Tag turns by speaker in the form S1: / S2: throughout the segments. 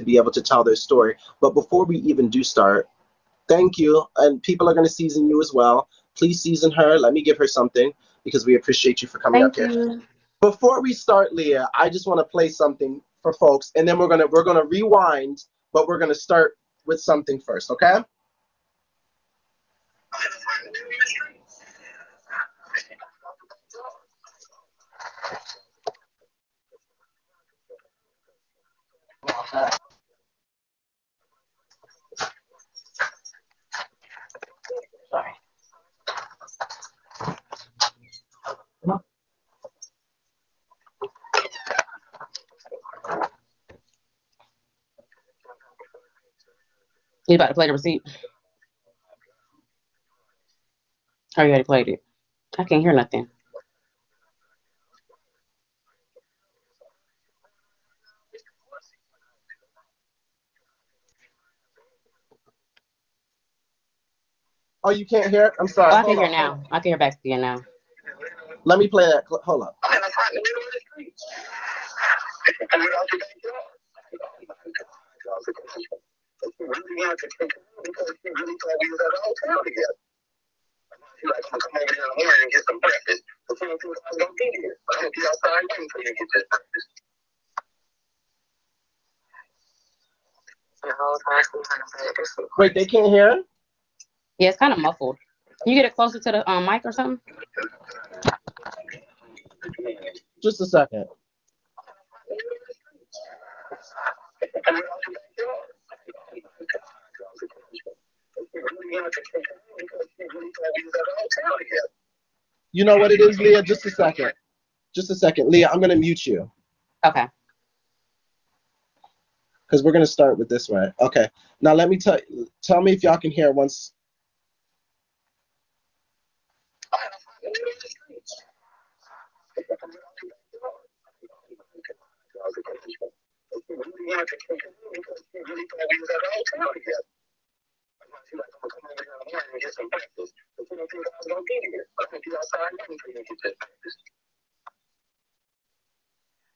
S1: to be able to tell their story. But before we even do start, thank you. And people are going to season you as well. Please season her. Let me give her something because we appreciate you for coming up
S2: Thank
S1: here.
S2: you.
S1: Before we start, Liya, I just want to play something for folks, and then we're gonna rewind, but we're gonna start with something first, okay?
S2: Sorry. You about to play the receipt? Or you already played it? I can't hear nothing.
S1: Oh, you can't hear it? I'm
S2: Oh,
S1: sorry.
S2: I can
S1: Hold
S2: hear
S1: on. Hold
S2: now.
S1: on.
S2: I can hear back to you now.
S1: Let me play that. Hold up. Wait, they can't hear?
S2: Yeah, it's kind of muffled. Can you get it closer to the mic or something?
S1: Just a second. You know what it is, Liya? Just a second. Just a second. Liya, I'm going to mute you
S2: Okay.
S1: because we're going to start with this way. Okay. Now, let me tell me if y'all can hear once.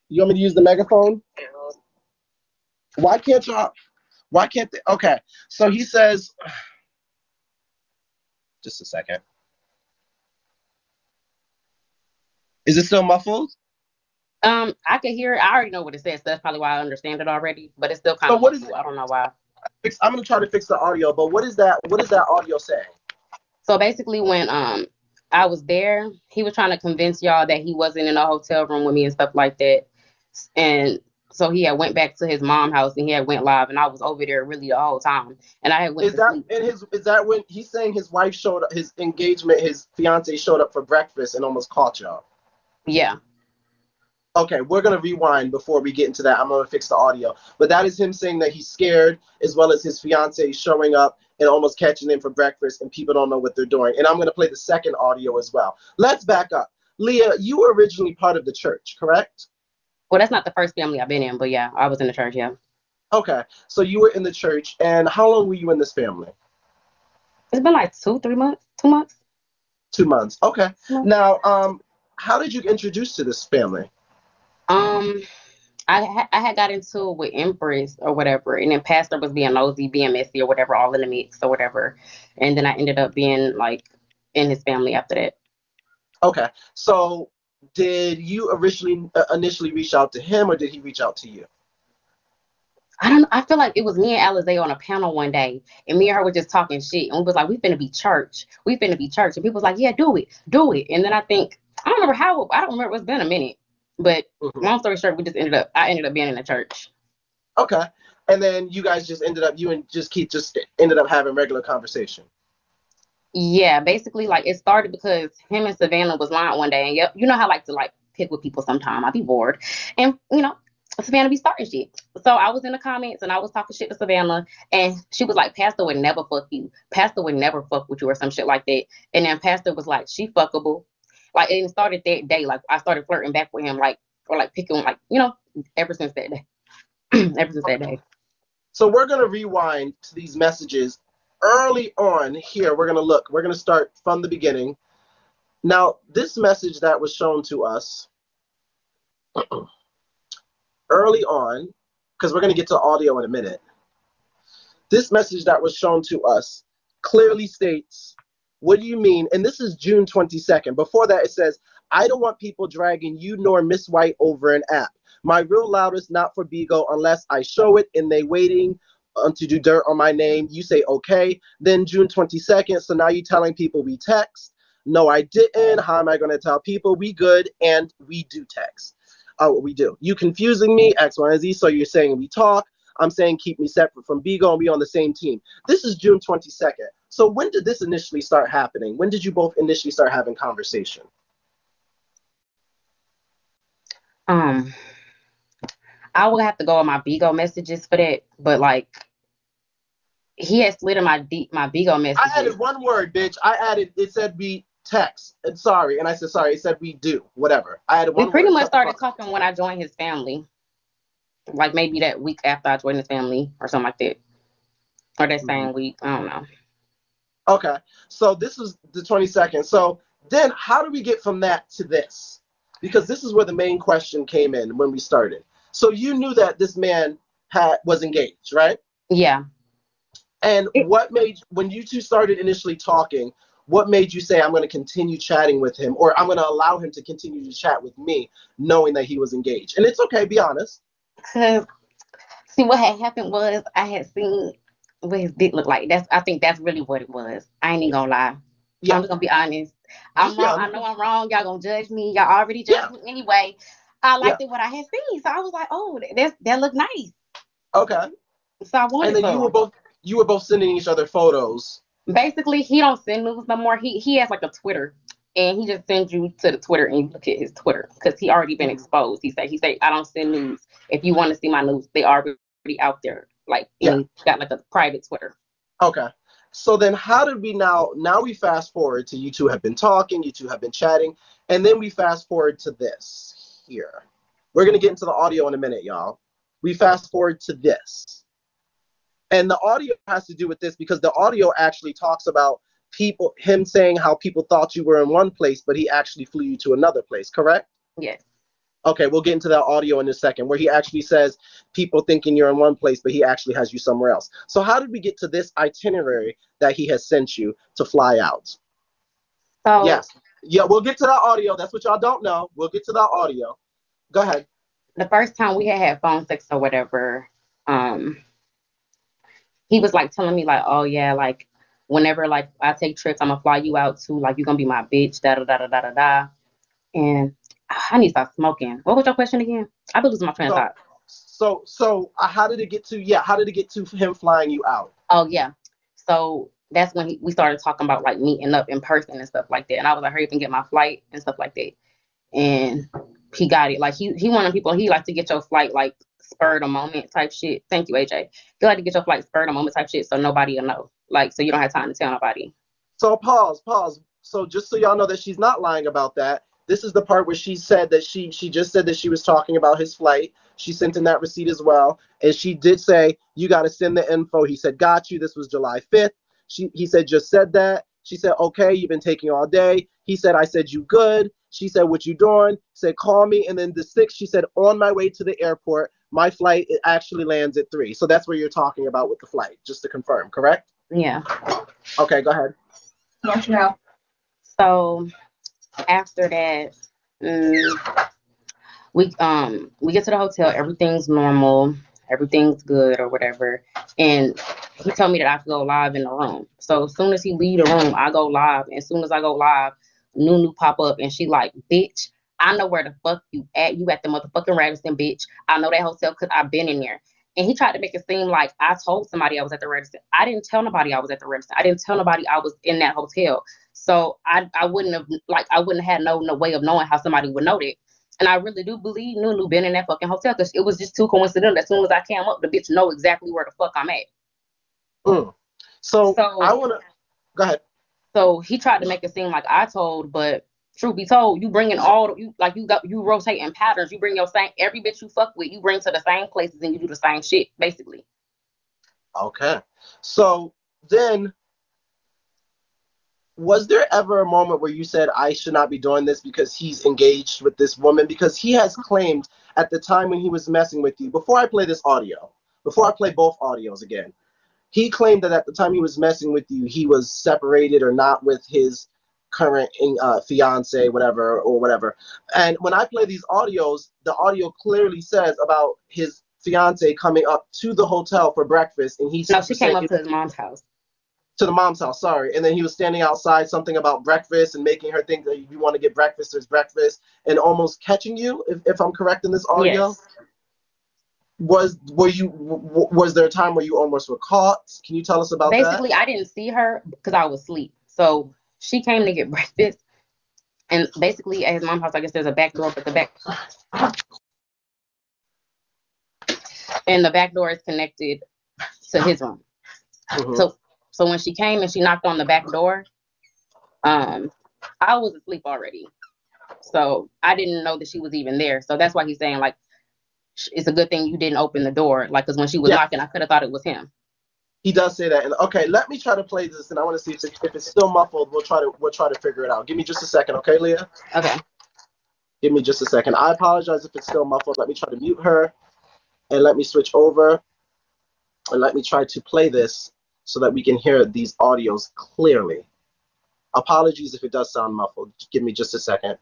S1: You want me to use the megaphone? Why can't y'all? Why can't they? Okay. So he says, just a second. Is it still muffled?
S2: I can hear it. I already know what it says. So that's probably why I understand it already. But it's still kind
S1: So
S2: of
S1: what is
S2: muffled.
S1: it?
S2: I don't know why.
S1: I'm going to try to fix the audio, but what is that? What is that audio saying?
S2: So basically, when I was there, he was trying to convince y'all that he wasn't in a hotel room with me and stuff like that. And so he had went back to his mom house and he had went live, and I was over there really the whole time. And I had went
S1: Is
S2: to
S1: that
S2: sleep.
S1: in his? Is that when he's saying his wife showed up, his engagement, his fiance showed up for breakfast and almost caught y'all?
S2: Yeah.
S1: Okay, we're gonna rewind before we get into that. I'm gonna fix the audio, but that is him saying that he's scared, as well as his fiance showing up and almost catching him for breakfast, and people don't know what they're doing. And I'm gonna play the second audio as well. Let's back up. Liya, you were originally part of the church, correct?
S2: Well, that's not the first family I've been in, but yeah, I was in the church. Yeah.
S1: Okay, so you were in the church, and how long were you in this family?
S2: It's been like 2 3 months, 2 months.
S1: 2 months. Okay.
S2: 2 months.
S1: Now, how did you get introduced to this family?
S2: Um, I had got into it with Empress or whatever, and then Pastor was being nosy, being messy or whatever, all in the mix or whatever, and then I ended up being like in his family after that.
S1: Okay, so did you originally initially reach out to him, or did he reach out to you?
S2: I don't. I feel like it was me and Alizé on a panel one day, and me and her were just talking shit, and we was like, "We finna be church. We finna be church." And people was like, "Yeah, do it, do it." And then I don't remember how. I don't remember. It's been a minute, but
S1: Mhm.
S2: long story short, we just ended up. I ended up being in the church.
S1: Okay. And then you guys just ended up, you and just Keith just ended up having regular conversation.
S2: Yeah, basically, like it started because him and Savannah was lying one day, and yep, you know how I like to like pick with people sometime. I be bored, and Savannah be starting shit. So I was in the comments and I was talking shit to Savannah, and she was like, "Pastor would never fuck you. Pastor would never fuck with you," or some shit like that. And then Pastor was like, "She fuckable." Like, and it started that day. Like I started flirting back with him, like or like picking, like ever since that day. Ever since that day.
S1: So we're going to rewind to these messages early on here. We're going to start from the beginning. Now, this message that was shown to us early on because we're going to get to audio in a minute. This message that was shown to us clearly states, what do you mean? And this is June 22nd. Before that, it says, I don't want people dragging you nor Miss White over an app. My real loudest not for Bigo unless I show it and they waiting to do dirt on my name. You say, okay. Then June 22nd. So now you're telling people we text. No, I didn't. How am I going to tell people we good? And we do text. We do. You confusing me, X, Y, and Z. So you're saying we talk. I'm saying keep me separate from Bigo and we on the same team. This is June 22nd. So when did this initially start happening? When did you both initially start having conversation?
S2: I would have to go on my Bigo messages for that, but like he had slid in my Bigo messages.
S1: I added one word, bitch. It said we text. And sorry. And I said, sorry. It said we do. Whatever. I added one word.
S2: We pretty much started talking when I joined his family. Like maybe that week after I joined his family or something like that. Or that same week. I don't know.
S1: Okay. So this was the 22nd. So then how do we get from that to this? Because this is where the main question came in when we started. So you knew that this man was engaged, right?
S2: Yeah.
S1: And what made, when you two started initially talking, what made you say, I'm going to continue chatting with him, or I'm going to allow him to continue to chat with me, knowing that he was engaged? And it's okay, be honest.
S2: Because, see, what had happened was I had seen what his dick looked like. I think that's really what it was. I ain't even going to lie. Yeah. I'm just going to be honest. I'm wrong. I know I'm wrong. Y'all going to judge me. Y'all already judged me anyway. I liked it what I had seen. So I was like, oh, that looked nice.
S1: Okay.
S2: So I wanted
S1: to. And then you were both sending each other photos.
S2: Basically, he don't send news no more. He has like a Twitter, and he just sends you to the Twitter and you look at his Twitter because he already been exposed. He say I don't send news. If you want to see my news, they already out there. Like he got like a private Twitter.
S1: Okay. So then how did we now we fast forward to you two have been talking, you two have been chatting, and then we fast forward to this here. We're going to get into the audio in a minute, y'all. We fast forward to this. And the audio has to do with this because the audio actually talks about him saying how people thought you were in one place, but he actually flew you to another place, correct?
S2: Yes.
S1: Okay, we'll get into that audio in a second, where he actually says people thinking you're in one place, but he actually has you somewhere else. So how did we get to this itinerary that he has sent you to fly out?
S2: So
S1: yes. Yeah, we'll get to that audio. That's what y'all don't know. We'll get to that audio. Go ahead.
S2: The first time we had phone sex or whatever, he was like telling me like, oh yeah, like whenever like I take trips, I'm gonna fly you out too. Like you're gonna be my bitch, da da da da da da da. And I need to stop smoking. What was your question again? I've been losing my train of thought.
S1: So how did it get to him flying you out?
S2: Oh yeah. So that's when we started talking about like meeting up in person and stuff like that. And I was like, hurry up and get my flight and stuff like that. And he got it. Like he one of the people, he like to get your flight like spur of the moment type shit. Thank you, AJ. You like to get your flight spur of the moment type shit so nobody will know. Like so you don't have time to tell nobody.
S1: So pause. So just so y'all know that she's not lying about that. This is the part where she said that she just said that she was talking about his flight. She sent in that receipt as well. And she did say, you got to send the info. He said, got you. This was July 5th. He said, just said that. She said, okay, you've been taking all day. He said, I said, you good. She said, what you doing? Said, call me. And then the 6th, she said, on my way to the airport. My flight, it actually lands at 3. So that's what you're talking about with the flight, just to confirm, correct?
S2: Yeah.
S1: Okay, go ahead.
S2: Yes, no. So after that, we get to the hotel, everything's normal, everything's good or whatever. And he told me that I have to go live in the room. So as soon as he leave the room, I go live. And as soon as I go live, Nunu pop up and she like, bitch, I know where the fuck you at. You at the motherfucking Radisson, bitch. I know that hotel because I've been in there. And he tried to make it seem like I told somebody I was at the Radisson. I didn't tell nobody I was at the Radisson. I didn't tell nobody I was in that hotel. So I wouldn't have had no way of knowing how somebody would know that. And I really do believe Nunu been in that fucking hotel because it was just too coincidental. As soon as I came up, the bitch know exactly where the fuck I'm at.
S1: So I want to go ahead.
S2: So he tried to make it seem like I told, but truth be told, you bringing you rotating patterns. You bring your same every bitch you fuck with, you bring to the same places and you do the same shit, basically.
S1: Okay. So then Was there ever a moment where you said, I should not be doing this because he's engaged with this woman? Because he has claimed at the time when he was messing with you, before I play this audio, before I play both audios again, he claimed that at the time he was messing with you, he was separated or not with his current fiance, whatever, or whatever. And when I play these audios, the audio clearly says about his fiance coming up to the hotel for breakfast, and
S2: No,
S1: was
S2: she came
S1: saying
S2: up to his mom's house.
S1: to the mom's house, sorry. And then he was standing outside, something about breakfast and making her think that if you want to get breakfast, there's breakfast, and almost catching you, if I'm correct in this audio.
S2: Yes.
S1: Was there a time where you almost were caught? Can you tell us about that?
S2: Basically, I didn't see her because I was asleep. So she came to get breakfast. And basically, at his mom's house, I guess there's a back door, but the back door is connected to his room.
S1: Mm-hmm.
S2: So when she came and she knocked on the back door, I was asleep already. So I didn't know that she was even there. So that's why he's saying, like, it's a good thing you didn't open the door. Like, because when she was knocking, I could have thought it was him.
S1: He does say that. And okay, let me try to play this, and I want to see if it's still muffled. We'll try to figure it out. Give me just a second, okay, Leah?
S2: Okay.
S1: Give me just a second. I apologize if it's still muffled. Let me try to mute her, and let me switch over, and let me try to play this so that we can hear these audios clearly. Apologies if it does sound muffled. Give me just a second.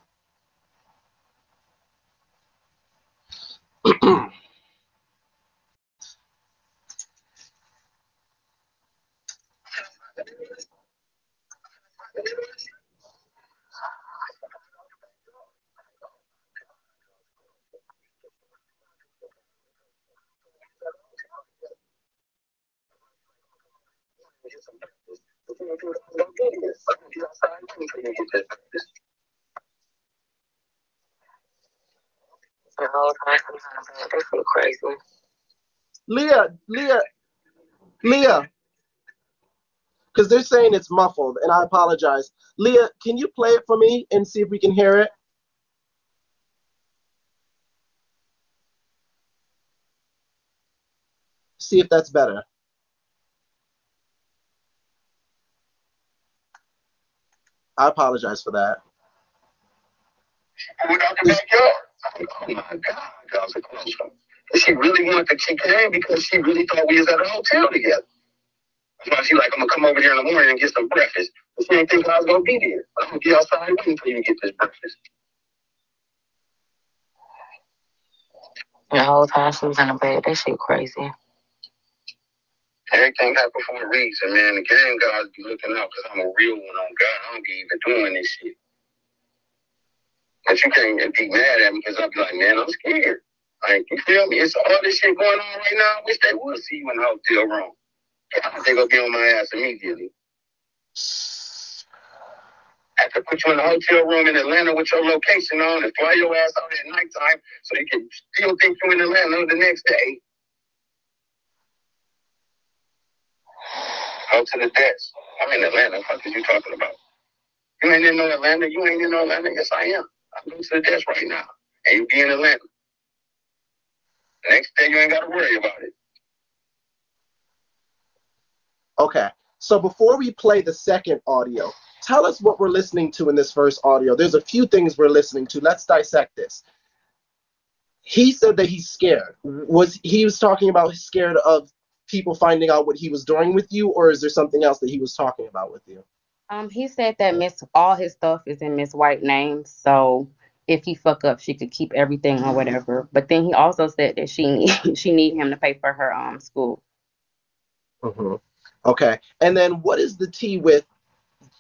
S1: Leah, because they're saying it's muffled, and I apologize. Leah, can you play it for me and see if we can hear it? See if that's better. I apologize for that. Without the backyard. Oh my God, that was a close one. She really wanted to kick in because she really thought we was at a hotel together. That's why she like, I'm gonna come over here in the morning and get some breakfast. But she didn't think I was gonna be there. I'm gonna be outside waiting for you to get this breakfast. The whole time she was in the bed, that shit crazy. Everything happened for a reason, man. The game guys be looking out because I'm a real one on God. I don't be even doing this shit. But you can't be mad at me because I'll be like, man, I'm scared. Like, you feel me? It's all this shit going on right now. I wish they would see you in the hotel room. Yeah, they gonna get on my ass immediately. I have to put you in a hotel room in Atlanta with your location on and fly your ass out at nighttime so you can still think you're in Atlanta the next day. Go to the desk. I'm in Atlanta. What are you talking about? You ain't in no Atlanta. You ain't in no Atlanta. Yes, I am. I'm going to the desk right now. And you be in Atlanta. Next day, you ain't got to worry about it. Okay. So before we play the second audio, tell us what we're listening to in this first audio. There's a few things we're listening to. Let's dissect this. He said that he's scared. He was talking about scared of people finding out what he was doing with you, or is there something else that he was talking about with you?
S2: He said that all his stuff is in Miss White's name, so if he fuck up, she could keep everything or whatever. But then he also said that she need him to pay for her school.
S1: Mm-hmm. Okay, and then what is the tea with?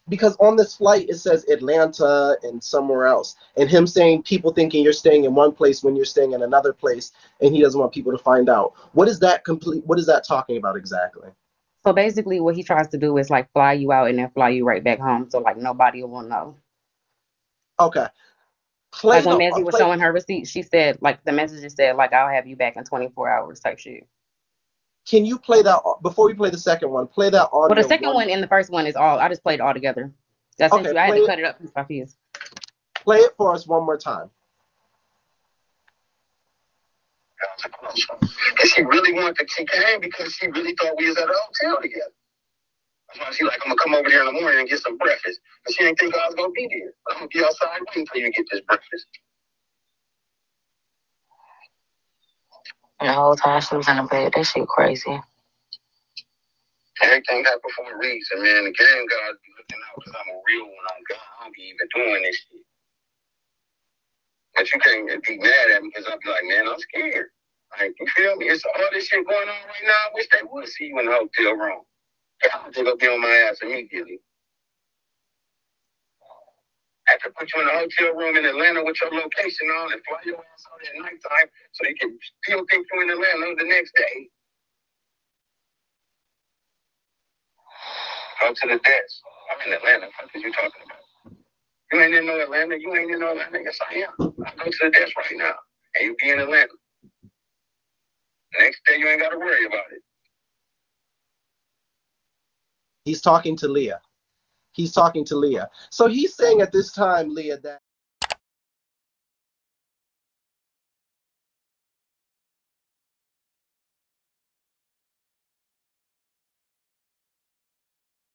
S1: Because on this flight it says Atlanta and somewhere else, and him saying people thinking you're staying in one place when you're staying in another place, and he doesn't want people to find out. What is that talking about exactly?
S2: So basically, what he tries to do is like fly you out and then fly you right back home, so like nobody will know.
S1: Okay.
S2: Like when Messi was showing her receipt, she said like the messages said like I'll have you back in 24 hours type shit.
S1: Can you play that before we play the second one? Play that audio.
S2: Well, the second one and the first one is all. I just played it all together. I had to cut it up piece by piece.
S1: Play it for us one more time. And she really wanted to kick in because she really thought we was at a hotel together.
S3: That's why she like, I'm gonna come over there in the morning and get some breakfast. But she didn't think I was gonna be there. I'm gonna be outside waiting for you to get this breakfast.
S2: And the whole time she was in the bed, that shit crazy.
S3: Everything happened for a reason, man. The game God be looking out because I'm a real one on God. I don't be even doing this shit. But you can't be mad at me because I'll be like, man, I'm scared. Like, you feel me? It's all this shit going on right now. I wish they would see you in the hotel room. Yeah, they're gonna be on my ass immediately. I have to put you in a hotel room in Atlanta with your location on and fly your ass out at nighttime so you can still think you're in Atlanta the next day. Go to the desk. I'm in Atlanta. What are you talking about? You ain't in no Atlanta. You ain't in no Atlanta. Yes, I am. I go to the desk right now. And you be in Atlanta. Next day, you ain't got to worry about it.
S1: He's talking to Liya. He's talking to Liya. So he's saying at this time, Liya, that